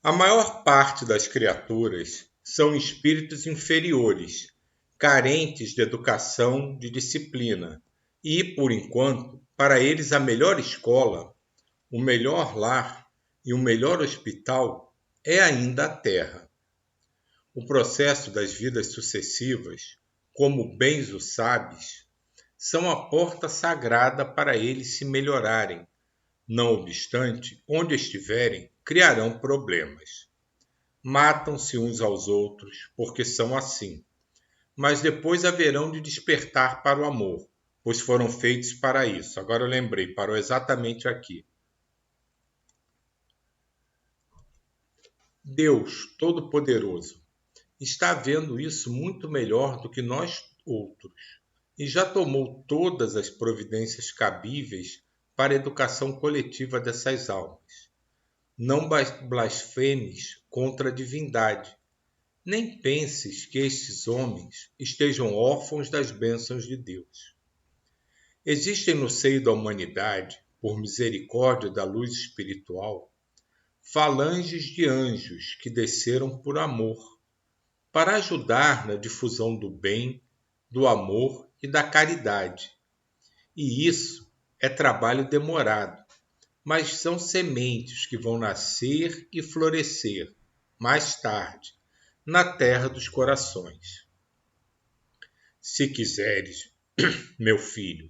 A maior parte das criaturas são espíritos inferiores, carentes de educação, de disciplina, e, por enquanto, para eles a melhor escola, o melhor lar e o melhor hospital é ainda a Terra. O processo das vidas sucessivas, como bens o sabes, são a porta sagrada para eles se melhorarem. Não obstante, onde estiverem, criarão problemas. Matam-se uns aos outros, porque são assim. Mas depois haverão de despertar para o amor, pois foram feitos para isso. Agora eu lembrei, parou exatamente aqui. Deus Todo-Poderoso está vendo isso muito melhor do que nós outros e já tomou todas as providências cabíveis para a educação coletiva dessas almas. Não blasfemes contra a divindade, nem penses que estes homens estejam órfãos das bênçãos de Deus. Existem no seio da humanidade, por misericórdia da luz espiritual, falanges de anjos que desceram por amor, para ajudar na difusão do bem, do amor e da caridade. E isso é trabalho demorado, mas são sementes que vão nascer e florescer, mais tarde, na terra dos corações. Se quiseres, meu filho,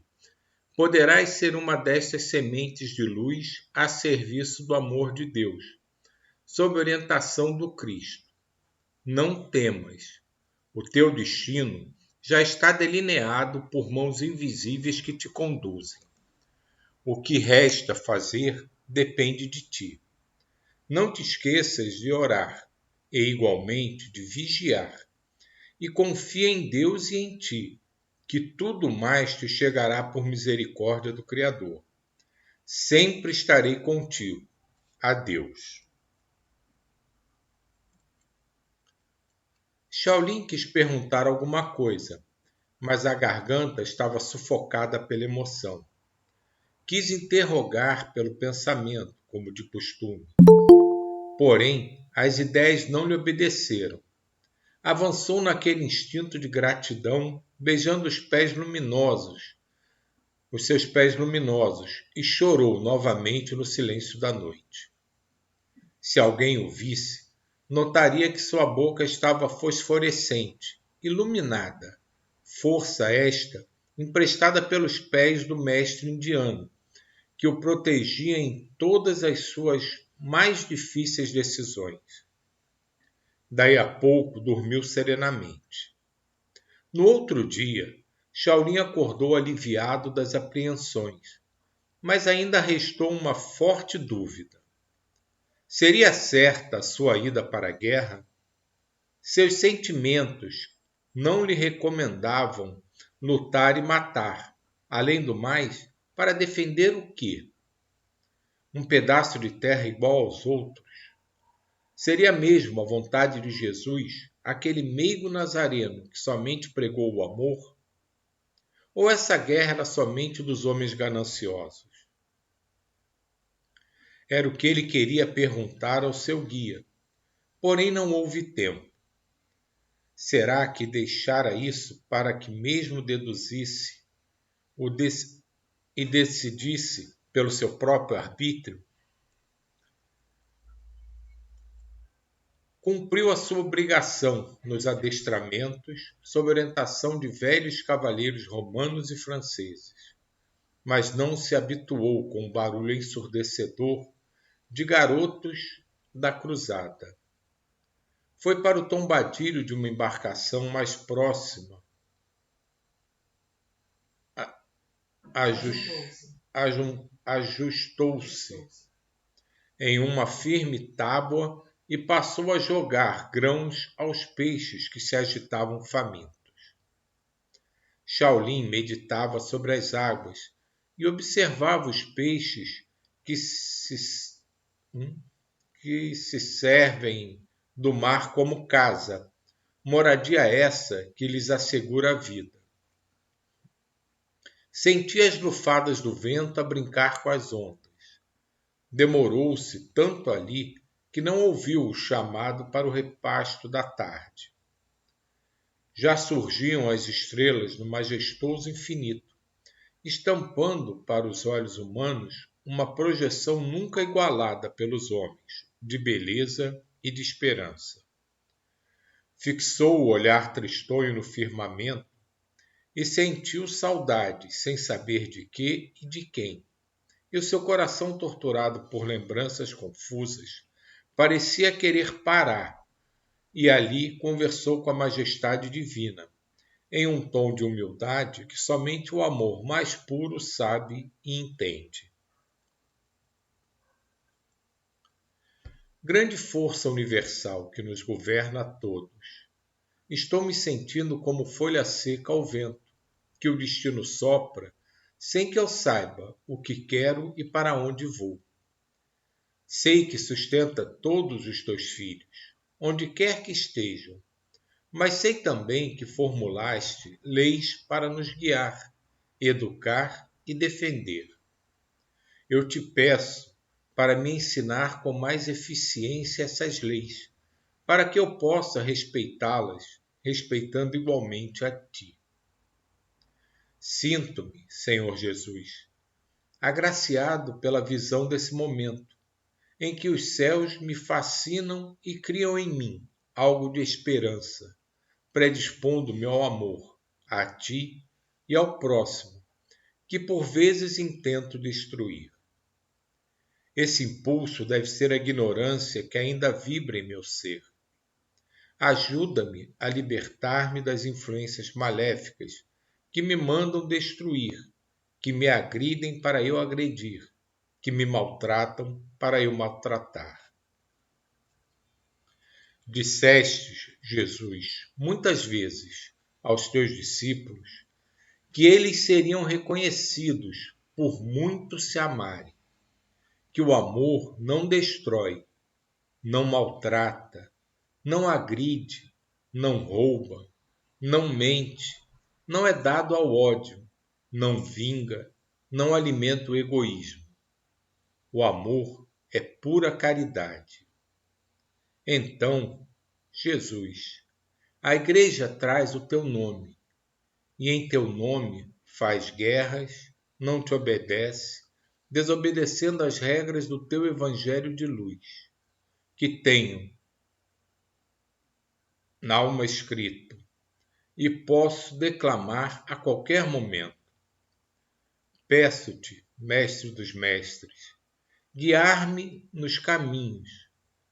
poderás ser uma destas sementes de luz a serviço do amor de Deus, sob orientação do Cristo. Não temas, o teu destino já está delineado por mãos invisíveis que te conduzem. O que resta fazer depende de ti. Não te esqueças de orar e, igualmente, de vigiar. E confia em Deus e em ti, que tudo mais te chegará por misericórdia do Criador. Sempre estarei contigo. Adeus. Shaolin quis perguntar alguma coisa, mas a garganta estava sufocada pela emoção. Quis interrogar pelo pensamento, como de costume. Porém, as ideias não lhe obedeceram. Avançou naquele instinto de gratidão, beijando os seus pés luminosos, e chorou novamente no silêncio da noite. Se alguém o visse, notaria que sua boca estava fosforescente, iluminada. Força esta emprestada pelos pés do mestre indiano, que o protegia em todas as suas mais difíceis decisões. Daí a pouco dormiu serenamente. No outro dia, Shaolin acordou aliviado das apreensões, mas ainda restou uma forte dúvida. Seria certa a sua ida para a guerra? Seus sentimentos não lhe recomendavam lutar e matar. Além do mais, para defender o quê? Um pedaço de terra igual aos outros? Seria mesmo a vontade de Jesus, aquele meigo nazareno que somente pregou o amor? Ou essa guerra era somente dos homens gananciosos? Era o que ele queria perguntar ao seu guia, porém não houve tempo. Será que deixara isso para que mesmo deduzisse e decidisse pelo seu próprio arbítrio? Cumpriu a sua obrigação nos adestramentos sob orientação de velhos cavaleiros romanos e franceses, mas não se habituou com o barulho ensurdecedor de garotos da cruzada. Foi para o tombadilho de uma embarcação mais próxima. Ajustou-se em uma firme tábua e passou a jogar grãos aos peixes que se agitavam famintos. Shaolin meditava sobre as águas e observava os peixes que se servem do mar como casa, moradia essa que lhes assegura a vida. Sentia as lufadas do vento a brincar com as ondas. Demorou-se tanto ali que não ouviu o chamado para o repasto da tarde. Já surgiam as estrelas no majestoso infinito, estampando para os olhos humanos uma projeção nunca igualada pelos homens, de beleza e de esperança. Fixou o olhar tristonho no firmamento e sentiu saudade, sem saber de quê e de quem. E o seu coração, torturado por lembranças confusas, parecia querer parar, e ali conversou com a majestade divina, em um tom de humildade que somente o amor mais puro sabe e entende. Grande força universal que nos governa a todos. Estou me sentindo como folha seca ao vento, que o destino sopra, sem que eu saiba o que quero e para onde vou. Sei que sustenta todos os teus filhos, onde quer que estejam, mas sei também que formulaste leis para nos guiar, educar e defender. Eu te peço para me ensinar com mais eficiência essas leis, para que eu possa respeitá-las, respeitando igualmente a ti. Sinto-me, Senhor Jesus, agraciado pela visão desse momento, em que os céus me fascinam e criam em mim algo de esperança, predispondo-me ao amor, a ti e ao próximo, que por vezes intento destruir. Esse impulso deve ser a ignorância que ainda vibra em meu ser. Ajuda-me a libertar-me das influências maléficas que me mandam destruir, que me agridem para eu agredir, que me maltratam para eu maltratar. Dissestes, Jesus, muitas vezes aos teus discípulos que eles seriam reconhecidos por muito se amarem, que o amor não destrói, não maltrata, não agride, não rouba, não mente, não é dado ao ódio, não vinga, não alimenta o egoísmo. O amor é pura caridade. Então, Jesus, a Igreja traz o teu nome, e em teu nome faz guerras, não te obedece, desobedecendo as regras do teu Evangelho de luz, que tenho na alma escrito, e posso declamar a qualquer momento. Peço-te, Mestre dos Mestres, guiar-me nos caminhos,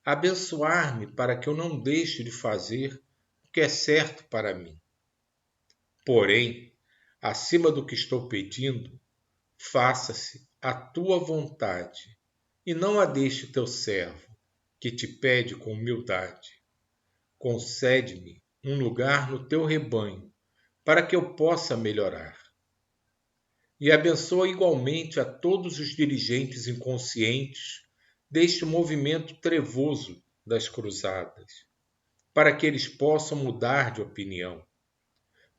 abençoar-me para que eu não deixe de fazer o que é certo para mim. Porém, acima do que estou pedindo, faça-se a tua vontade, e não a deixe teu servo, que te pede com humildade. Concede-me um lugar no teu rebanho, para que eu possa melhorar. E abençoa igualmente a todos os dirigentes inconscientes deste movimento trevoso das cruzadas, para que eles possam mudar de opinião,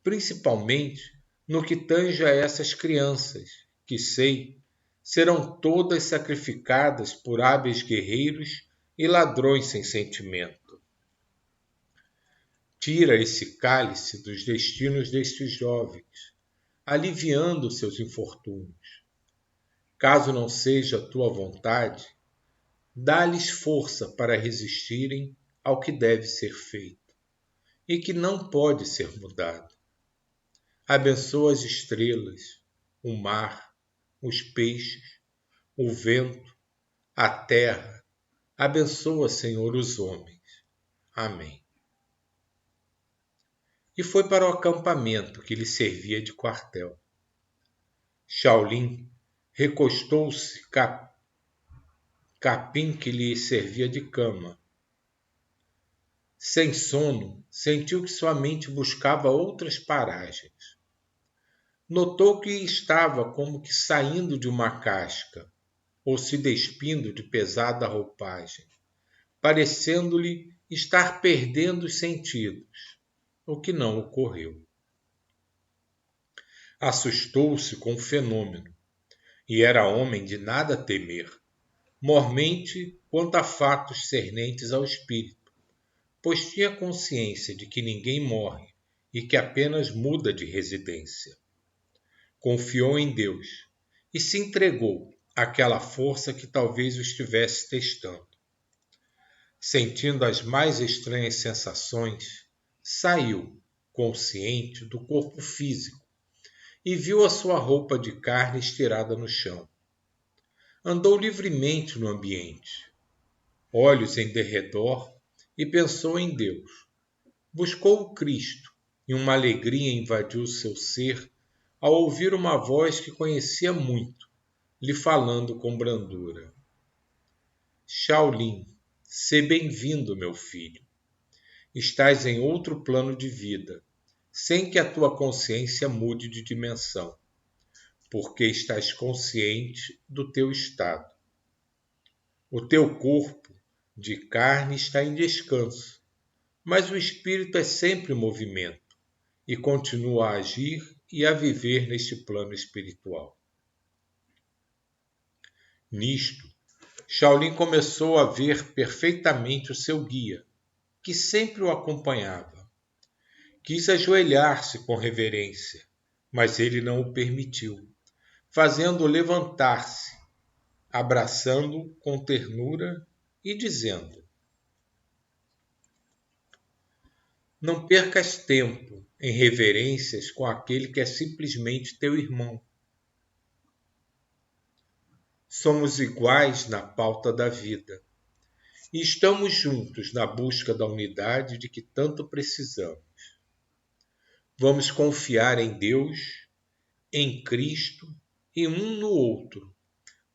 principalmente no que tange a essas crianças, que sei serão todas sacrificadas por hábeis guerreiros e ladrões sem sentimento. Tira esse cálice dos destinos destes jovens, aliviando seus infortúnios. Caso não seja a tua vontade, dá-lhes força para resistirem ao que deve ser feito e que não pode ser mudado. Abençoa as estrelas, o mar, os peixes, o vento, a terra. Abençoa, Senhor, os homens. Amém. E foi para o acampamento que lhe servia de quartel. Shaolin recostou-se capim que lhe servia de cama. Sem sono, sentiu que sua mente buscava outras paragens. Notou que estava como que saindo de uma casca, ou se despindo de pesada roupagem, parecendo-lhe estar perdendo os sentidos, o que não ocorreu. Assustou-se com o fenômeno, e era homem de nada temer. mormente quanto a fatos cernentes ao espírito, pois tinha consciência de que ninguém morre e que apenas muda de residência. Confiou em Deus e se entregou àquela força que talvez o estivesse testando. Sentindo as mais estranhas sensações, saiu, consciente, do corpo físico e viu a sua roupa de carne estirada no chão. Andou livremente no ambiente, olhos em derredor, e pensou em Deus. Buscou o Cristo, e uma alegria invadiu seu ser ao ouvir uma voz que conhecia muito, lhe falando com brandura. Shaolin, se bem-vindo, meu filho. Estás em outro plano de vida, sem que a tua consciência mude de dimensão, porque estás consciente do teu estado. O teu corpo de carne está em descanso, mas o espírito é sempre em movimento e continua a agir e a viver neste plano espiritual. Nisto, Shaolin começou a ver perfeitamente o seu guia, que sempre o acompanhava. Quis ajoelhar-se com reverência, mas ele não o permitiu, fazendo-o levantar-se, abraçando-o com ternura e dizendo: não percas tempo em reverências com aquele que é simplesmente teu irmão. Somos iguais na pauta da vida e estamos juntos na busca da unidade de que tanto precisamos. Vamos confiar em Deus, em Cristo e um no outro,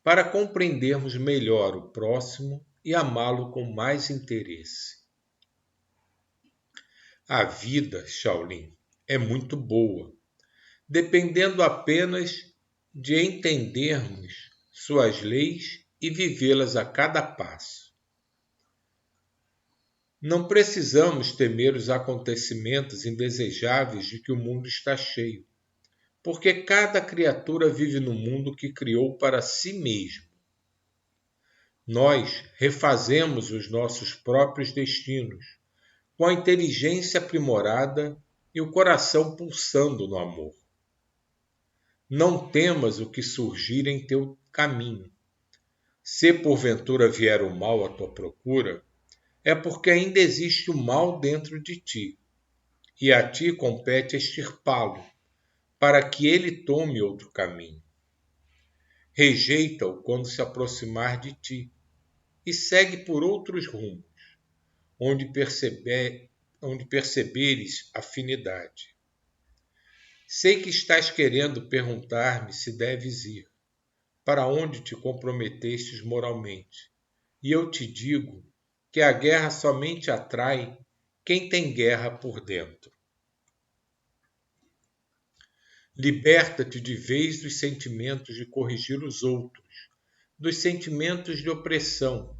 para compreendermos melhor o próximo e amá-lo com mais interesse. A vida, Shaolin, é muito boa, dependendo apenas de entendermos suas leis e vivê-las a cada passo. Não precisamos temer os acontecimentos indesejáveis de que o mundo está cheio, porque cada criatura vive no mundo que criou para si mesmo. Nós refazemos os nossos próprios destinos, com a inteligência aprimorada e o coração pulsando no amor. Não temas o que surgir em teu caminho. Se porventura vier o mal à tua procura, é porque ainda existe o mal dentro de ti, e a ti compete extirpá-lo, para que ele tome outro caminho. Rejeita-o quando se aproximar de ti, e segue por outros rumos, onde perceberes afinidade. Sei que estás querendo perguntar-me se deves ir, para onde te comprometestes moralmente, e eu te digo que a guerra somente atrai quem tem guerra por dentro. Liberta-te de vez dos sentimentos de corrigir os outros, dos sentimentos de opressão,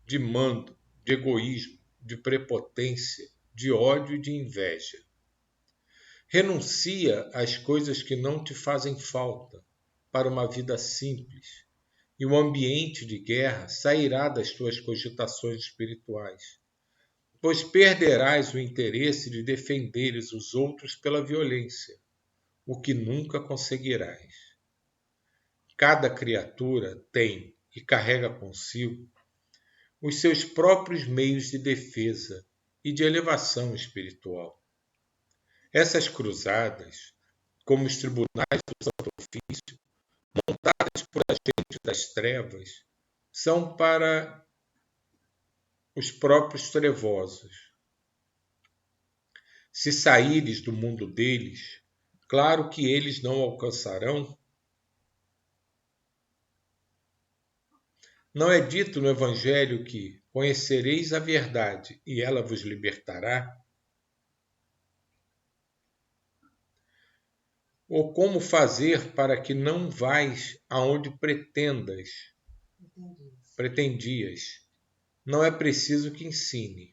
de mando, de egoísmo, de prepotência, de ódio e de inveja. Renuncia às coisas que não te fazem falta para uma vida simples, e o ambiente de guerra sairá das tuas cogitações espirituais, pois perderás o interesse de defenderes os outros pela violência, o que nunca conseguirás. Cada criatura tem e carrega consigo os seus próprios meios de defesa e de elevação espiritual. Essas cruzadas, como os tribunais do Santo Ofício, montadas por agentes das trevas, são para os próprios trevosos. Se saíres do mundo deles, claro que eles não alcançarão. Não é dito no Evangelho que conhecereis a verdade e ela vos libertará? Ou como fazer para que não vais aonde pretendias? Não é preciso que ensine.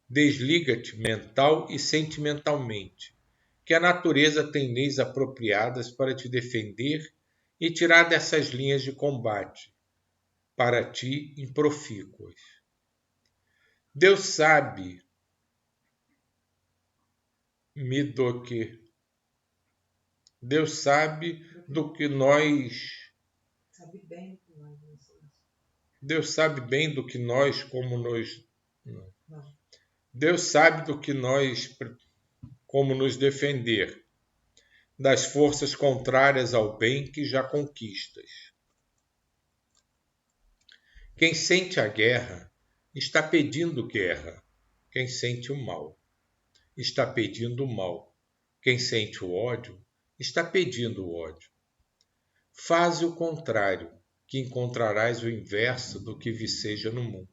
Desliga-te mental e sentimentalmente, que a natureza tem leis apropriadas para te defender e tirar dessas linhas de combate, para ti improfícuas. Deus sabe do que nós. Deus sabe bem do que nós, como nos. Deus sabe do que nós, como nos defender das forças contrárias ao bem que já conquistas. Quem sente a guerra está pedindo guerra. Quem sente o mal está pedindo o mal. Quem sente o ódio está pedindo o ódio. Faze o contrário, que encontrarás o inverso do que viceja no mundo,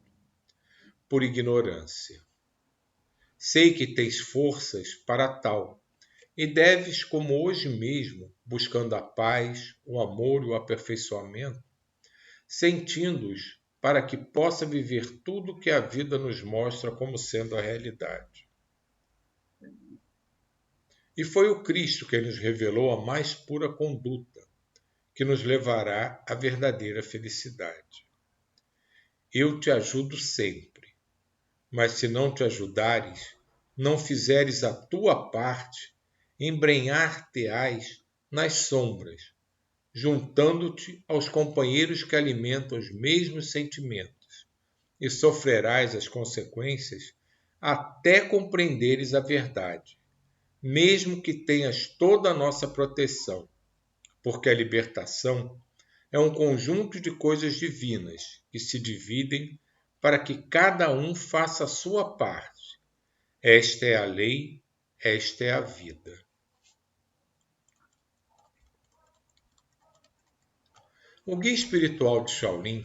por ignorância. Sei que tens forças para tal, e deves, como hoje mesmo, buscando a paz, o amor e o aperfeiçoamento, sentindo-os para que possa viver tudo que a vida nos mostra como sendo a realidade. E foi o Cristo que nos revelou a mais pura conduta, que nos levará à verdadeira felicidade. Eu te ajudo sempre, mas se não te ajudares, não fizeres a tua parte, embrenhar-te-ás nas sombras, juntando-te aos companheiros que alimentam os mesmos sentimentos, e sofrerás as consequências até compreenderes a verdade, mesmo que tenhas toda a nossa proteção, porque a libertação é um conjunto de coisas divinas que se dividem para que cada um faça a sua parte. Esta é a lei, esta é a vida. O guia espiritual de Shaolin,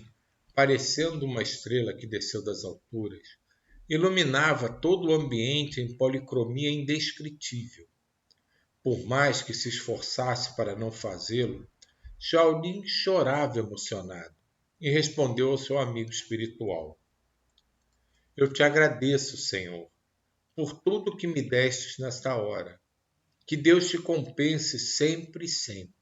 parecendo uma estrela que desceu das alturas, iluminava todo o ambiente em policromia indescritível. Por mais que se esforçasse para não fazê-lo, Shaolin chorava emocionado e respondeu ao seu amigo espiritual: Eu te agradeço, Senhor, por tudo que me destes nesta hora. Que Deus te compense sempre e sempre.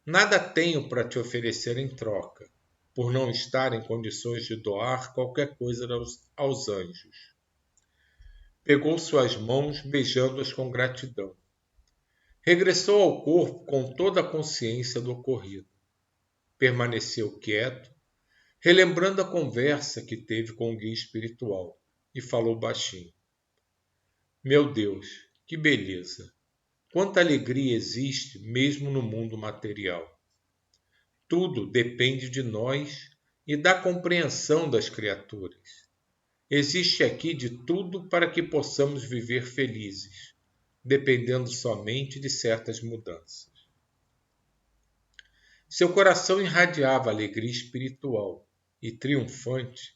Nada tenho para te oferecer em troca, por não estar em condições de doar qualquer coisa aos anjos. Pegou suas mãos, beijando-as com gratidão. Regressou ao corpo com toda a consciência do ocorrido. Permaneceu quieto, relembrando a conversa que teve com o guia espiritual, e falou baixinho: Meu Deus, que beleza! Quanta alegria existe mesmo no mundo material. Tudo depende de nós e da compreensão das criaturas. Existe aqui de tudo para que possamos viver felizes, dependendo somente de certas mudanças. Seu coração irradiava alegria espiritual e, triunfante,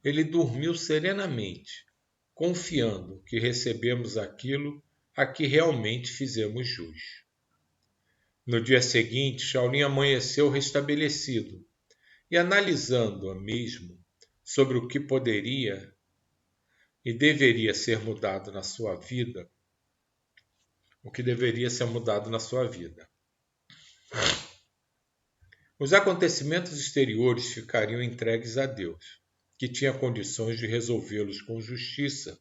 ele dormiu serenamente, confiando que recebemos aquilo a que realmente fizemos jus. No dia seguinte, Shaolin amanheceu restabelecido e, analisando-a mesmo sobre o que poderia e deveria ser mudado na sua vida, Os acontecimentos exteriores ficariam entregues a Deus, que tinha condições de resolvê-los com justiça,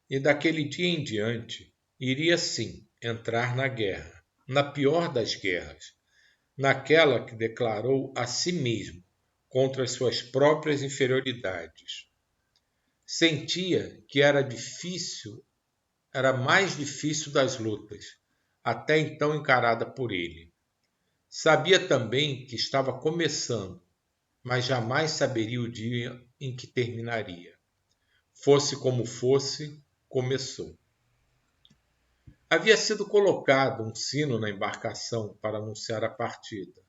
e daquele dia em diante iria sim entrar na guerra, na pior das guerras, naquela que declarou a si mesmo contra as suas próprias inferioridades. Sentia que era mais difícil das lutas, até então encarada por ele. Sabia também que estava começando, mas jamais saberia o dia em que terminaria. Fosse como fosse, começou. Havia sido colocado um sino na embarcação para anunciar a partida,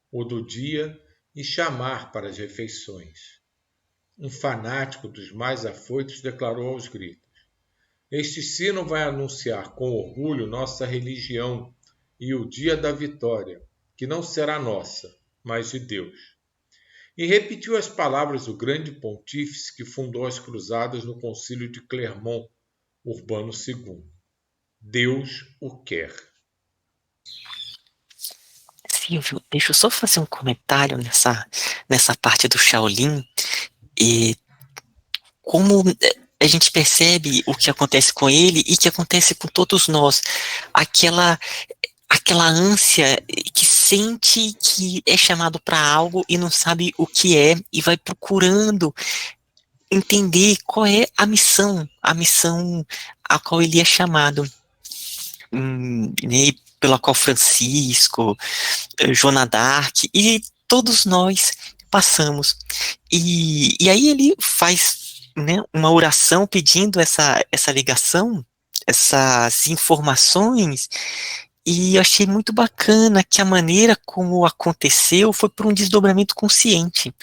o do dia, e chamar para as refeições. Um fanático dos mais afoitos declarou aos gritos: Este sino vai anunciar com orgulho nossa religião e o dia da vitória, que não será nossa, mas de Deus. E repetiu as palavras do grande pontífice que fundou as cruzadas no concílio de Clermont, Urbano II. Deus o quer. incrível. Deixa eu só fazer um comentário nessa parte do Shaolin. E como a gente percebe o que acontece com ele e que acontece com todos nós. Aquela, aquela ânsia que sente que é chamado para algo e não sabe o que é e vai procurando entender qual é a missão a qual ele é chamado. Né, pela qual Francisco, Joana d'Arc e todos nós passamos. E aí ele faz, né, uma oração pedindo essa ligação, essas informações, e eu achei muito bacana que a maneira como aconteceu foi por um desdobramento consciente.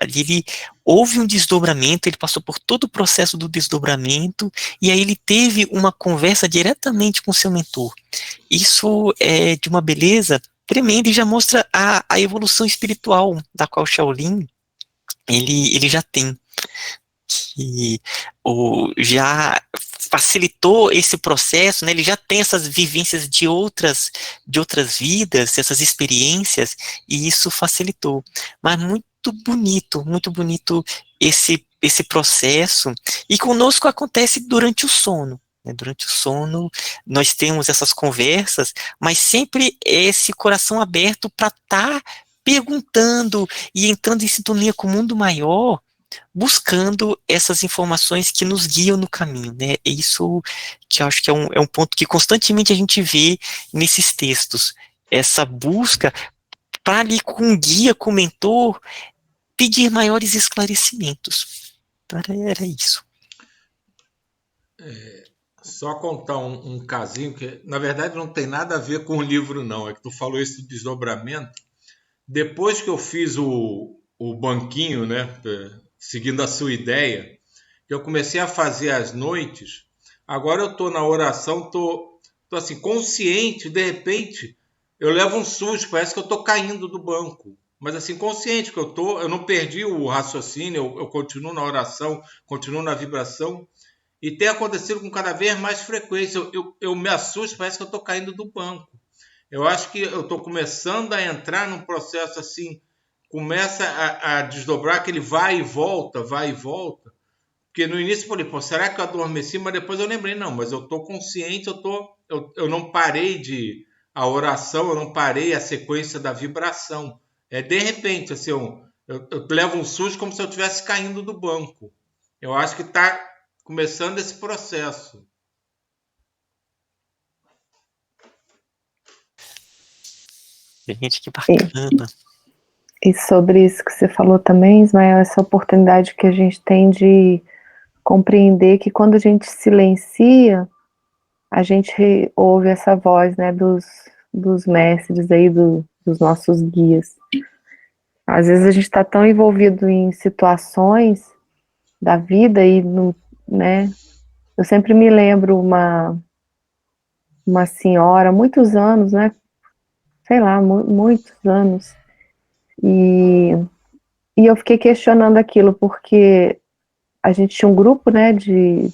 Ali ele houve um desdobramento, ele passou por todo o processo do desdobramento, e aí ele teve uma conversa diretamente com seu mentor. Isso é de uma beleza tremenda e já mostra a evolução espiritual da qual Shaolin ele já tem, que já facilitou esse processo, né? Ele já tem essas vivências de outras vidas, essas experiências, e isso facilitou. Mas muito bonito esse processo. E conosco acontece durante o sono. Né? Durante o sono, nós temos essas conversas, mas sempre esse coração aberto para estar perguntando e entrando em sintonia com o mundo maior, buscando essas informações que nos guiam no caminho, né? É isso que eu acho que é um ponto que constantemente a gente vê nesses textos. Essa busca para ali com um guia, com um mentor, pedir maiores esclarecimentos. Então era isso. Só contar um casinho que, na verdade, não tem nada a ver com o livro, não. É que tu falou isso do desdobramento. Depois que eu fiz o banquinho, né, seguindo a sua ideia, que eu comecei a fazer às noites, agora eu estou na oração, tô assim, consciente, de repente, eu levo um susto, parece que eu estou caindo do banco. Mas assim, consciente que eu não perdi o raciocínio, eu continuo na oração, continuo na vibração, e tem acontecido com cada vez mais frequência. Eu me assusto, parece que eu estou caindo do banco. Eu acho que eu estou começando a entrar num processo assim, começa a desdobrar aquele vai e volta. Porque no início eu falei, pô, será que eu adormeci? Mas depois eu lembrei, não, mas eu estou consciente, eu não parei a oração, eu não parei a sequência da vibração. É de repente, assim, eu levo um susto como se eu estivesse caindo do banco. Eu acho que está começando esse processo. Gente, que E, bacana. e sobre isso que você falou também, Ismael, essa oportunidade que a gente tem de compreender que quando a gente silencia, a gente ouve essa voz, né, dos mestres aí, dos nossos guias. Às vezes a gente está tão envolvido em situações da vida e, né, eu sempre me lembro uma senhora, muitos anos, né, sei lá, muitos anos, e, e eu fiquei questionando aquilo, porque a gente tinha um grupo, né, de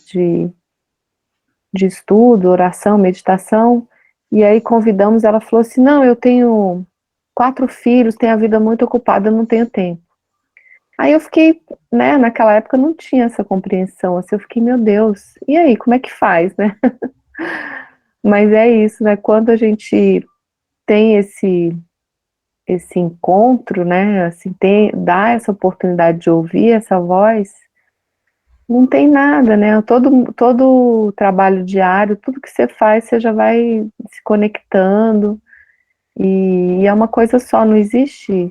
estudo, oração, meditação, e aí convidamos, ela falou assim, não, eu tenho 4 filhos, tenho a vida muito ocupada, eu não tenho tempo. Aí eu fiquei, né, naquela época eu não tinha essa compreensão, assim, eu fiquei, meu Deus, e aí, como é que faz, né? Mas é isso, né, quando a gente tem esse encontro, né, assim, dá essa oportunidade de ouvir essa voz, não tem nada, né? Todo o trabalho diário, tudo que você faz, você já vai se conectando, e é uma coisa só, não existe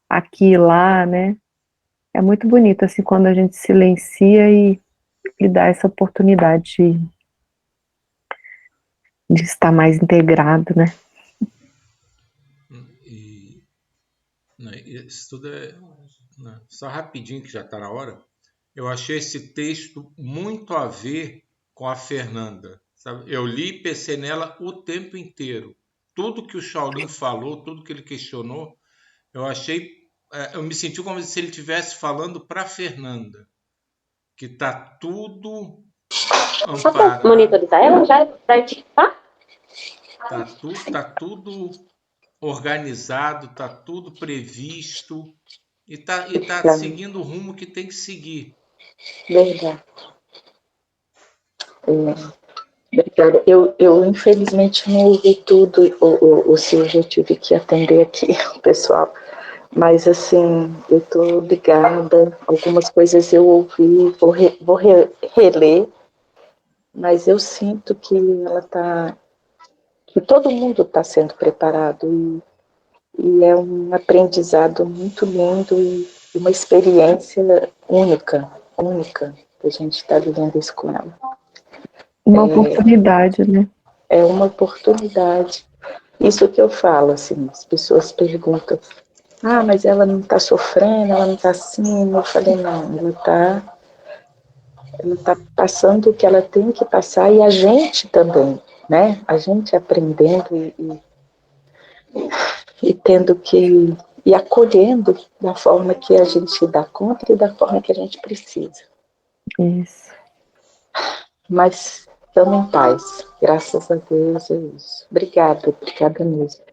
aqui e lá, né? É muito bonito, assim, quando a gente silencia e dá essa oportunidade de estar mais integrado, né? E, né, isso tudo é. Né, só rapidinho, que já está na hora. Eu achei esse texto muito a ver com a Fernanda. Sabe? Eu li e pensei nela o tempo inteiro. Tudo que o Shaolin falou, tudo que ele questionou, eu achei. Eu me senti como se ele estivesse falando para a Fernanda, que está tudo Só para amparado, monitorizar ela, já vai te. tá tudo organizado, está tudo previsto e está seguindo o rumo que tem que seguir. Verdade. Obrigada. Eu infelizmente não ouvi tudo, o Silvio, eu tive que atender aqui o pessoal. Mas, assim, eu estou ligada, algumas coisas eu ouvi, vou reler, mas eu sinto que que todo mundo está sendo preparado e é um aprendizado muito lindo e uma experiência única, que a gente está vivendo isso com ela. Uma oportunidade, né? É uma oportunidade. Isso que eu falo, assim, as pessoas perguntam, mas ela não está sofrendo, ela não está assim. Eu falei, não, ela tá passando o que ela tem que passar e a gente também, né? A gente aprendendo e tendo que e acolhendo da forma que a gente dá conta e da forma que a gente precisa. Isso. Mas estamos em paz, graças a Deus, é isso. Obrigada mesmo.